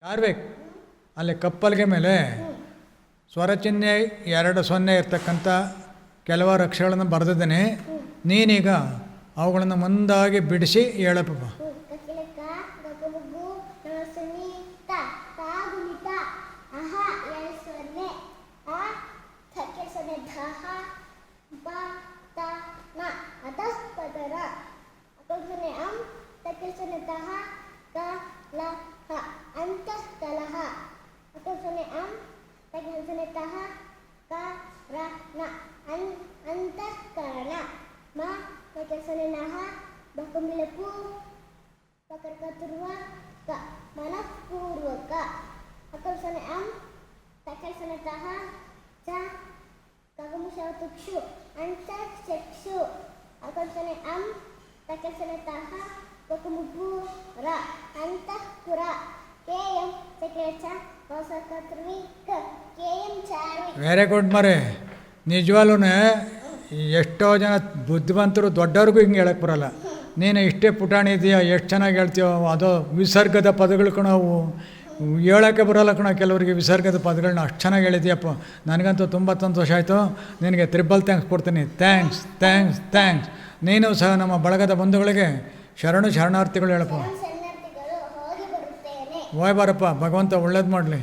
ಯಾರ್ಬೇಕು ಅಲ್ಲಿ ಕಪ್ಪಲ್ಗೆ ಮೇಲೆ ಸ್ವರಚಿಹ್ನೆ 2 ಇರ್ತಕ್ಕಂಥ ಕೆಲವಾರು ಅಕ್ಷರಗಳನ್ನು ಬರೆದಿದ್ದೇನೆ. ನೀನೀಗ ಅವುಗಳನ್ನು ಮುಂದಾಗಿ ಬಿಡಿಸಿ ಹೇಳಪ್ಪ. ಅಂತಃಕಲಹ ಅಕಲ್ಸನೆ ತಕಲ್ಸನೆ ತಹ ಕಾರಣ ಅಂತಃಕರಣ ಮ ತಕಲ್ಸನೆ ನಹ ಬಕಂಬಿಲಪು ಪಕರ್ಕತಿರುವ ಕ ಮನಃಪೂರ್ವಕ ಅಕಲ್ಸನೆ ತಕಲ್ಸನೆ ತಹ ಚ ಕಗಮುಷವತುಕ್ಷು ಅಂತಃಚಕ್ಷು ಅಕಲ್ಸನೆ ತಕಲ್ಸನೆ ತಹ ಬಕಮುಪುರ ಅಂತಃಪುರ ಕೇಯಂ ಚಕೇಚ ಹೊಸಕತ್ರಿ ಕೇಯಂ ಚಾರಿ. ವೆರಿ ಗುಡ್ ಮರೆ. ನಿಜವಾಗ್ಲೂ ಎಷ್ಟೋ ಜನ ಬುದ್ಧಿವಂತರು ದೊಡ್ಡವ್ರಿಗೂ ಹಿಂಗೆ ಹೇಳಕ್ಕೆ ಬರೋಲ್ಲ. ನೀನು ಇಷ್ಟೇ ಪುಟಾಣಿ ಇದೆಯಾ, ಎಷ್ಟು ಚೆನ್ನಾಗಿ ಹೇಳ್ತೀವೋ. ಅದು ವಿಸರ್ಗದ ಪದಗಳು ಕಣವು ಹೇಳೋಕ್ಕೆ ಬರೋಲ್ಲ ಕಣ ಕೆಲವರಿಗೆ. ವಿಸರ್ಗದ ಪದಗಳನ್ನ ಅಷ್ಟು ಚೆನ್ನಾಗಿ ಹೇಳಿದ್ಯಪ್ಪ. ನನಗಂತೂ ತುಂಬ ಸಂತೋಷ ಆಯಿತು. ನಿನಗೆ ತ್ರಿಬಲ್ ಥ್ಯಾಂಕ್ಸ್ ಕೊಡ್ತೀನಿ. Thanks thanks thanks. ನೀನು ಸಹ ನಮ್ಮ ಬಳಗದ ಬಂಧುಗಳಿಗೆ ಶರಣಾರ್ಥಿಗಳು ಹೇಳಪ್ಪ. ಹೋಯ್ ಬಾರಪ್ಪ, ಭಗವಂತ ಒಳ್ಳೇದು ಮಾಡಲಿ.